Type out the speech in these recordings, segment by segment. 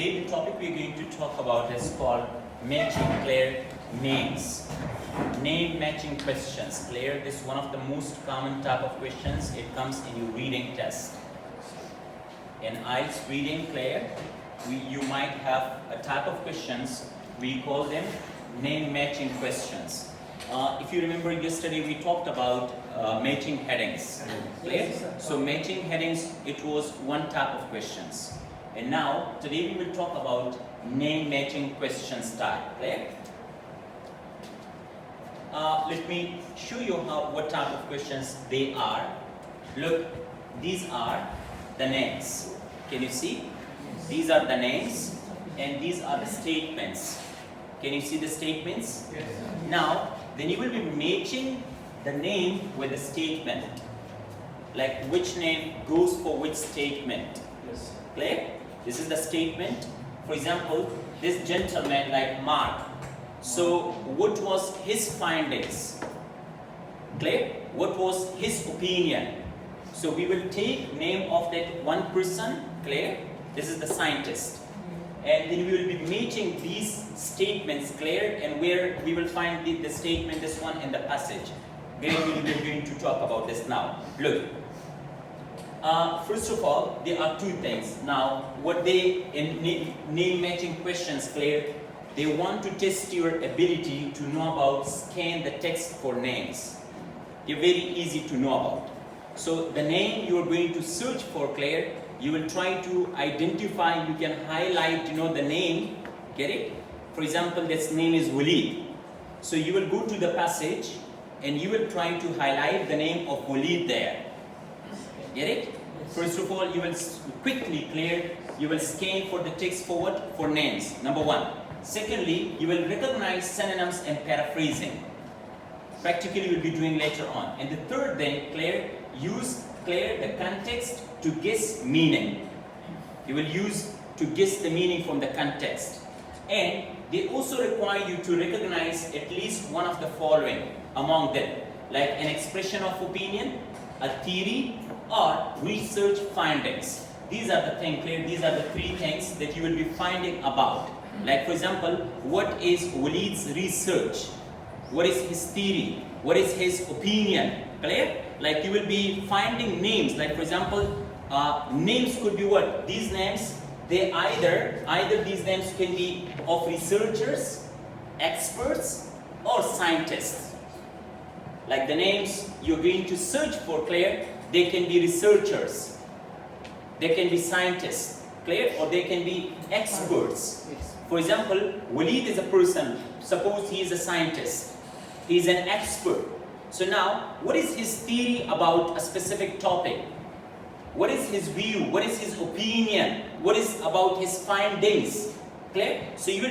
Today the topic we're going to talk about is called matching clear names. Name matching questions. Clear, this is one of the most common type of questions. It comes in your reading test. In IELTS reading, clear, you might have a type of questions, we call them name matching questions. If you remember yesterday we talked about matching headings. Clear? So matching headings, it was one type of questions. And now, today we will talk about name matching questions type. Clear? Let me show you what type of questions they are. Look, these are the names. Can you see? These are the names and these are the statements. Can you see the statements? Yes. Now, then you will be matching the name with the statement. Like which name goes for which statement. Yes. Clear? This is the statement. For example, this gentleman like Mark. So, what was his findings? Clear? What was his opinion? So, we will take name of that one person. Clear? This is the scientist. And then we will be matching these statements, clear, and where we will find the statement, this one in the passage. We are going to talk about this now. Look, first of all, there are two things. Now, what they, in name matching questions, clear, they want to test your ability to know about, scan the text for names. They're very easy to know about. So, the name you are going to search for, clear, you will try to identify, you can highlight, the name, get it? For example, this name is Walid. So you will go to the passage and you will try to highlight the name of Walid there. Get it? First of all, you will quickly clear, you will scan for the text forward for names, number one. Secondly, you will recognize synonyms and paraphrasing. Practically you will be doing later on. And the third then, use the context to guess meaning. You will use to guess the meaning from the context. And they also require you to recognize at least one of the following among them, like an expression of opinion, a theory, or research findings. These are the things, these are the three things that you will be finding about. Like for example, what is Walid's research? What is his theory? What is his opinion? Clear? Like you will be finding names, like for example, names could be what? These names, they either these names can be of researchers, experts, or scientists. Like the names you're going to search for, clear, they can be researchers, they can be scientists, clear, or they can be experts. For example, Walid is a person, suppose he is a scientist, he is an expert. So now, what is his theory about a specific topic? What is his view? What is his opinion? What is about his findings? Clear? So you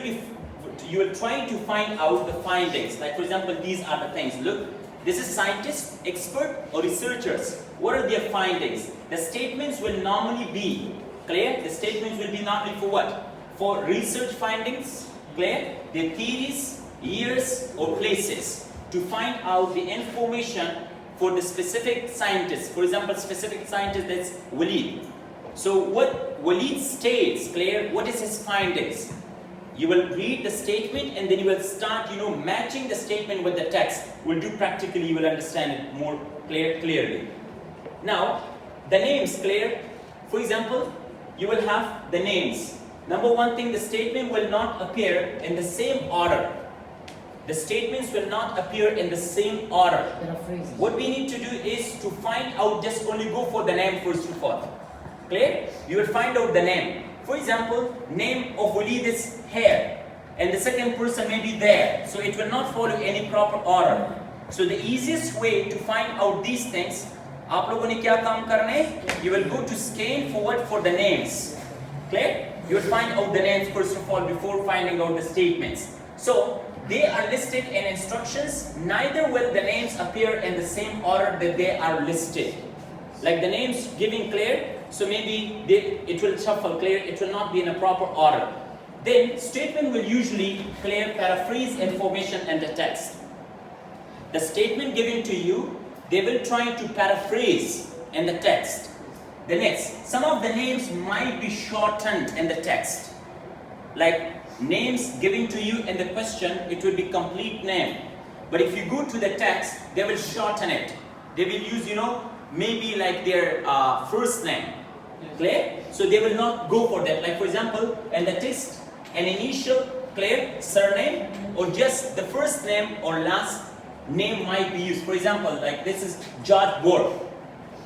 will try to find out the findings. Like for example, these are the things. Look, this is scientists, expert, or researchers. What are their findings? The statements will normally be, clear? The statements will be normally for what? For research findings, clear? Their theories, years, or places. To find out the information for the specific scientist. For example, specific scientist, that's Walid. So what Walid states, clear, what is his findings? You will read the statement and then you will start, matching the statement with the text. We'll do practically, you will understand it more clearly. Now, the names, clear. For example, you will have the names. Number one thing, the statement will not appear in the same order. The statements will not appear in the same order. What we need to do is to find out, just only go for the name first of all. Clear? You will find out the name. For example, name of Walid is here, and the second person may be there. So it will not follow any proper order. So the easiest way to find out these things, आप लोगों ने क्या काम करना है? You will go to scan forward for the names. Clear? You will find out the names first of all before finding out the statements. So they are listed in instructions, neither will the names appear in the same order that they are listed. Like the names giving clear, so maybe it will shuffle, clear, it will not be in a proper order. Then statement will usually clear paraphrase information in the text. The statement given to you, they will try to paraphrase in the text. The next, some of the names might be shortened in the text. like names given to you in the question, it will be complete name. But if you go to the text, they will shorten it. They will use, maybe like their first name. Clear? So they will not go for that. Like for example, in the text, an initial, clear, surname, or just the first name or last name might be used. For example, like this is George Borg.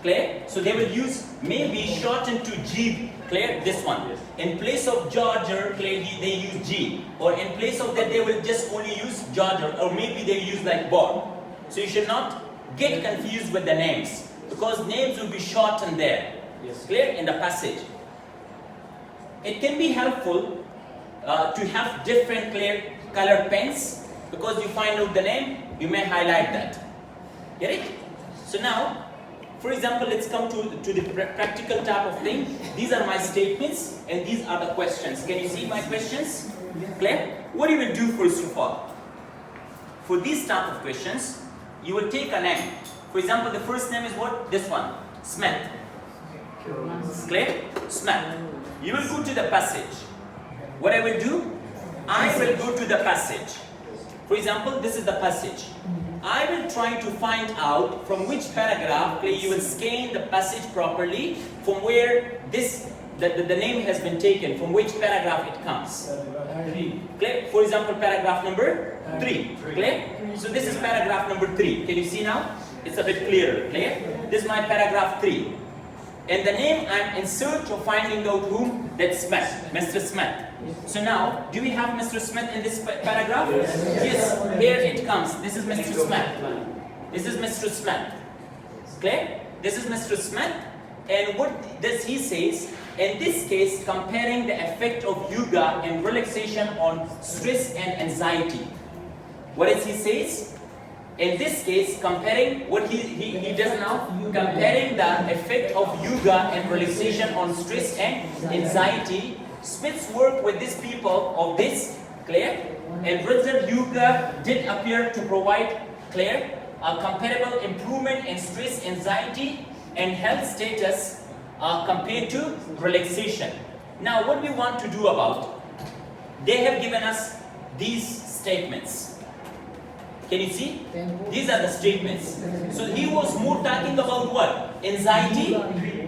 Clear? So they will use maybe shortened to G. Clear? This one. In place of George, clear, they use G. Or in place of that, they will just only use George, or maybe they use like Borg. So you should not get confused with the names, because names will be shortened there. Yes. Clear? In the passage. It can be helpful to have different clear color pens, because you find out the name, you may highlight that. Get it? So now, for example, let's come to the practical type of thing. These are my statements and these are the questions. Can you see my questions? Clear? What you will do first of all? For these type of questions, you will take a name. For example, the first name is what? This one. Smith. Clear? Smith. You will go to the passage. What I will do? I will go to the passage. For example, this is the passage. I will try to find out from which paragraph you will scan the passage properly, from where the name has been taken, from which paragraph it comes. Clear? For example, paragraph number 3. Clear? So this is paragraph number 3. Can you see now? It's a bit clearer. Clear? This is my paragraph 3. And the name, I'm in search of finding out whom? That's Smith, Mr. Smith. So now, do we have Mr. Smith in this paragraph? Yes. Here it comes. This is Mr. Smith. This is Mr. Smith. Clear? This is Mr. Smith. And what does he says? In this case, comparing the effect of yoga and relaxation on stress and anxiety. What does he says? In this case, comparing what he does now, comparing the effect of yoga and relaxation on stress and anxiety. Smith's work with these people of this, clear, and result yoga did appear to provide, clear, a comparable improvement in stress, anxiety, and health status compared to relaxation. Now, what we want to do about? They have given us these statements. Can you see? These are the statements. So he was more talking about what? Anxiety.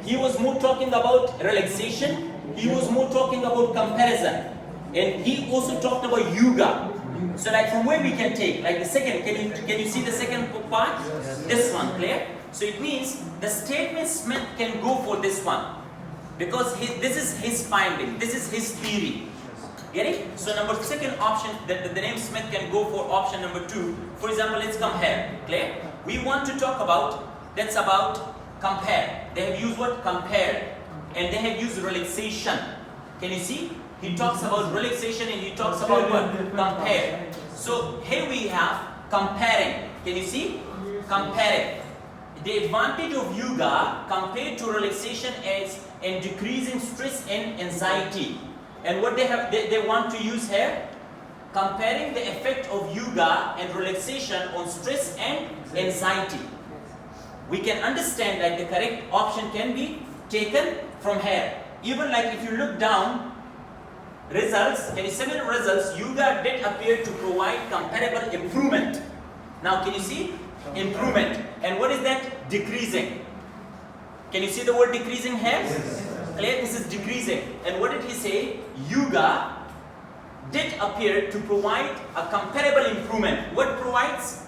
He was more talking about relaxation. He was more talking about comparison. And he also talked about yoga. So like from where we can take, like the second, can you see the second part? This one, clear? So it means the statement Smith can go for this one. Because this is his finding, this is his theory. Get it? So second option, the name Smith can go for option number 2. For example, let's come here. Clear? We want to talk about, that's about compare. They have used what? Compare. And they have used relaxation. Can you see? He talks about relaxation and he talks about what? Compare. So here we have comparing. Can you see? Comparing. The advantage of yoga compared to relaxation is in decreasing stress and anxiety. And what they want to use here? Comparing the effect of yoga and relaxation on stress and anxiety. We can understand that the correct option can be taken from here. Even like if you look down, results, can you see the results? Yoga did appear to provide comparable improvement. Now can you see? Improvement. And what is that? Decreasing. Can you see the word decreasing here? Clear? This is decreasing. And what did he say? Yoga did appear to provide a comparable improvement. What provides?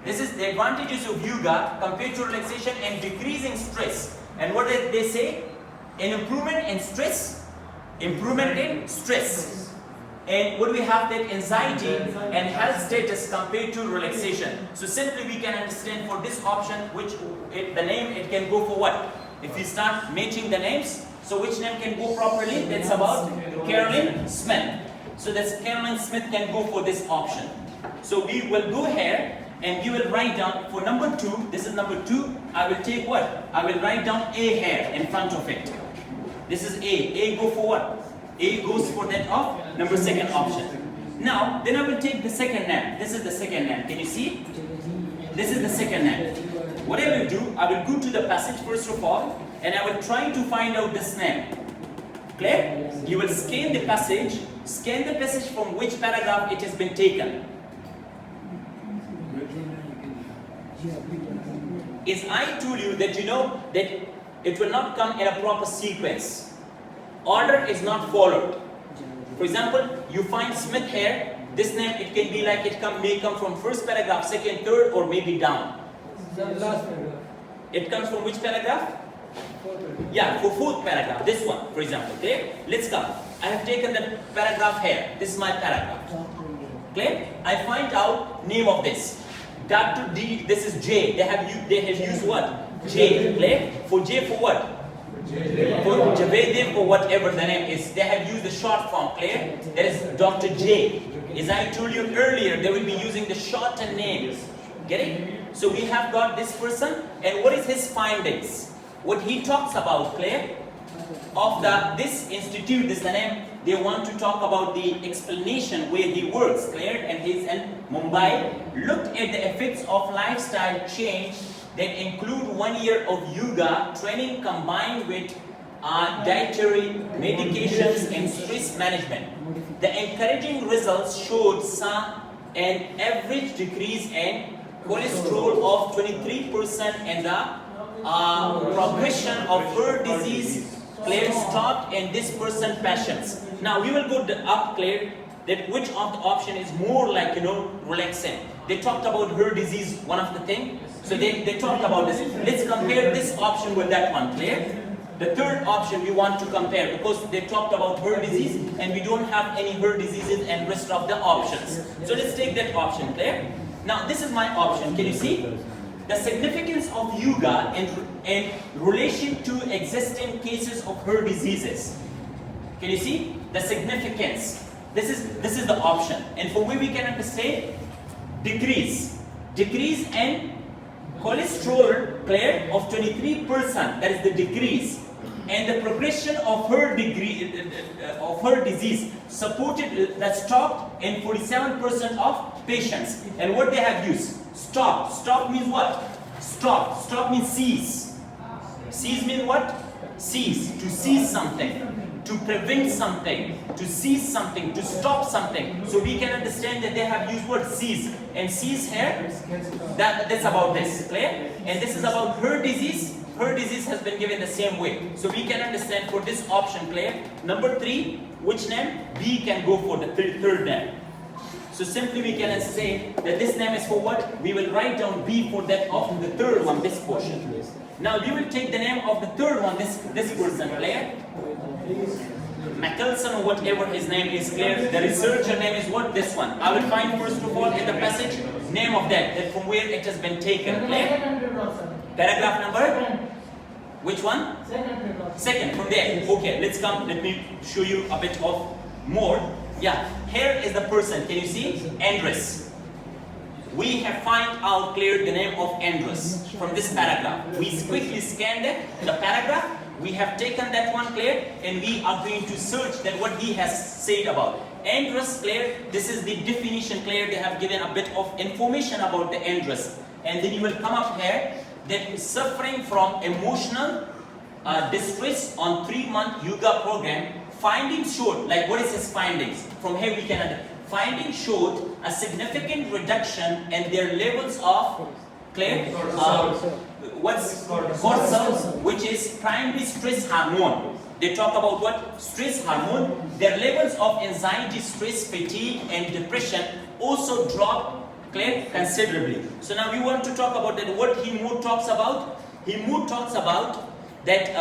This is the advantages of yoga compared to relaxation and decreasing stress. And what did they say? An improvement in stress, improvement in stress. And what do we have? That anxiety and health status compared to relaxation. So simply we can understand for this option, which the name it can go for what? If we start matching the names, so which name can go properly? That's about Carolyn Smith. So that's Carolyn Smith can go for this option. So we will go here and we will write down for number 2. This is number 2. I will take what? I will write down A here in front of it. This is A. A go for what? A goes for that of number second option. Now, then I will take the second name. This is the second name. Can you see? This is the second name. What I will do, I will go to the passage first of all, and I will try to find out this name. Clear? You will scan the passage from which paragraph it has been taken. Is I told you that you know that it will not come in a proper sequence. Order is not followed. For example, you find Smith here. This name, it can be like may come from first paragraph, second, third, or maybe down. The last paragraph. It comes from which paragraph? Yeah, for fourth paragraph. This one, for example. Clear? Let's come. I have taken the paragraph here. This is my paragraph. Clear? I find out name of this. Dr. D. This is J. They have used what? J. Clear? For J for what? For Javed or whatever the name is, they have used the short form. Clear? That is Dr. J. As I told you earlier, they will be using the shortened names. Get it? So we have got this person, and what is his findings? What he talks about, clear? Of this institute, this is the name. They want to talk about the explanation where he works, clear? And he's in Mumbai. Looked at the effects of lifestyle change that include 1 year of yoga training combined with dietary medications and stress management. The encouraging results showed an average decrease in cholesterol of 23% and the progression of heart disease clear stopped in this person patients. Now we will go up clear that which of the option is more like relaxing. They talked about heart disease, one of the thing. So they talked about this. Let's compare this option with that one, clear? The third option we want to compare because they talked about heart disease and we don't have any heart diseases and rest of the options. So let's take that option, clear? Now this is my option. Can you see? The significance of yoga in relation to existing cases of heart diseases. Can you see? The significance. This is the option. And for where we can understand, decrease in cholesterol clear of 23%. That is the decrease. And the progression of her disease supported that stopped in 47% of patients. And what they have used? Stop. Stop means what? Stop. Stop means cease. Cease means what? Cease. To cease something. To prevent something. To cease something. To stop something. So we can understand that they have used word cease. And cease here, that's about this. Clear? And this is about her disease. Her disease has been given the same way. So we can understand for this option, clear? Number 3, which name? B can go for the third name. So simply we can say that this name is for what? We will write down B for that option, the third one, this portion. Now we will take the name of the third one, this person, clear? Michelson or whatever his name is, clear? The researcher name is what? This one. I will find first of all in the passage name of that from where it has been taken, clear? Paragraph number? Which one? Second, from there. Okay, let's come. Let me show you a bit of more. Yeah, here is the person. Can you see? Andres. We have found out clear the name of Andres from this paragraph. We quickly scanned it, the paragraph. We have taken that one clear and we are going to search that what he has said about. Andres clear, this is the definition clear. They have given a bit of information about the Andres. And then you will come up here that suffering from emotional distress on 3-month yoga program, findings showed, like what is his findings? From here we can findings showed a significant reduction in their levels of clear what's cortisol, which is primary stress hormone. They talk about what? Stress hormone. Their levels of anxiety, stress, fatigue and depression also dropped clear considerably. So now we want to talk about that. What he more talks about? He more talks about that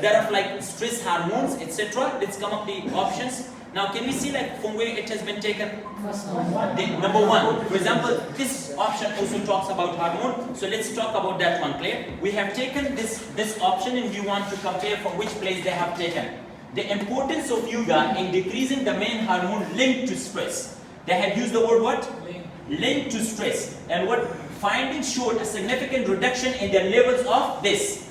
there are like stress hormones, etc. Let's come up the options. Now can we see like from where it has been taken? Number 1. For example, this option also talks about hormone. So let's talk about that one, clear? We have taken this option and we want to compare from which place they have taken. The importance of yoga in decreasing the main hormone linked to stress. They have used the word what? Linked to stress. And what findings showed a significant reduction in their levels of this.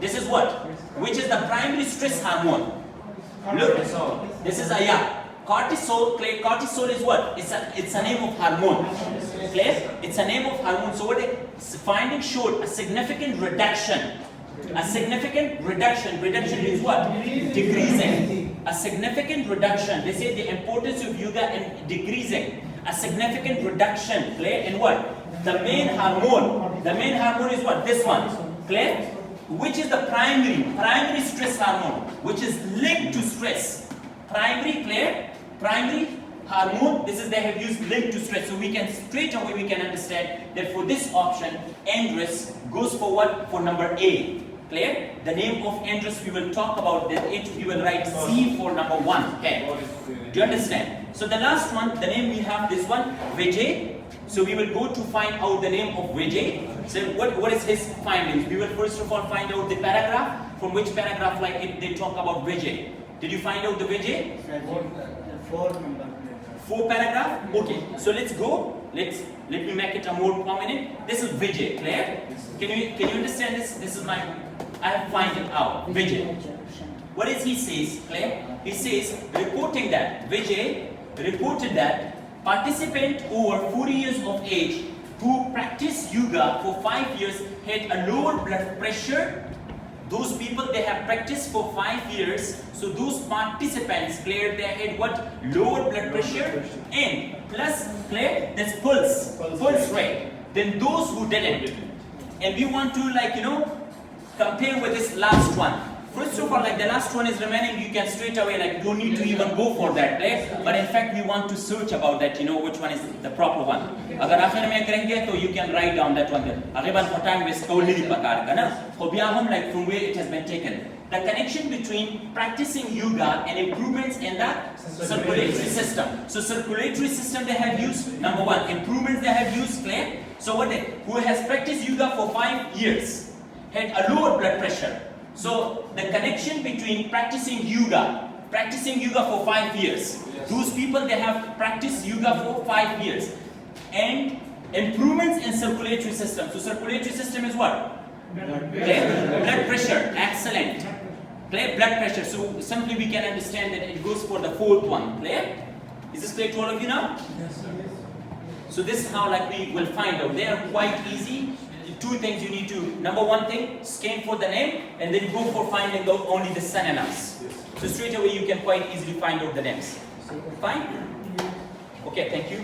This is what? Which is the primary stress hormone. Look, this is a cortisol. Clear? Cortisol is what? It's a name of hormone. Clear? It's a name of hormone. So what findings showed a significant reduction A significant reduction. Reduction means what? Decreasing. A significant reduction. They say the importance of yoga in decreasing. A significant reduction. Clear? In what? The main hormone. The main hormone is what? This one. Clear? Which is the primary stress hormone, which is linked to stress. Primary, clear? Primary hormone, this is they have used linked to stress. So we can straight away we can understand that for this option, androus goes for what? For number A. Clear? The name of androus we will talk about that it we will write C for number 1. Okay. Do you understand? So the last one, the name we have this one, Vijay. So we will go to find out the name of Vijay. So what is his findings? We will first of all find out the paragraph. From which paragraph they talk about Vijay. Did you find out the Vijay? 4 paragraph? Okay. So let's go. Let me make it a more prominent. This is Vijay, clear? Can you understand this? This is my I have find it out. Vijay. What is he says, clear? He says reporting that Vijay reported that participant over 40 years of age who practiced yoga for 5 years had a lower blood pressure. Those people they have practiced for 5 years, so those participants clear they had what? Lower blood pressure and plus clear this pulse rate than those who didn't. And we want to compare with this last one. First of all, the last one is remaining, you can straight away don't need to even go for that, right? But in fact we want to search about that, which one is the proper one. Agar akhir mein karenge to you can write down that one there. Agiban photan with kauli pakar ka na. Hobiahum from where it has been taken. The connection between practicing yoga and improvements in the circulatory system. So circulatory system they have used, number 1. Improvements they have used, clear? So who has practiced yoga for 5 years had a lower blood pressure. So the connection between practicing yoga for 5 years, those people they have practiced yoga for 5 years, and improvements in circulatory system. So circulatory system is what? Blood pressure. Excellent. Clear? Blood pressure. So simply we can understand that it goes for the 4th one. Clear? Is this clear to all of you now? Yes. So this is how we will find out. They are quite easy. 2 things you need to, number 1 thing, scan for the name, and then go for finding out only the synonyms. So straight away you can quite easily find out the names. Fine? Okay, thank you.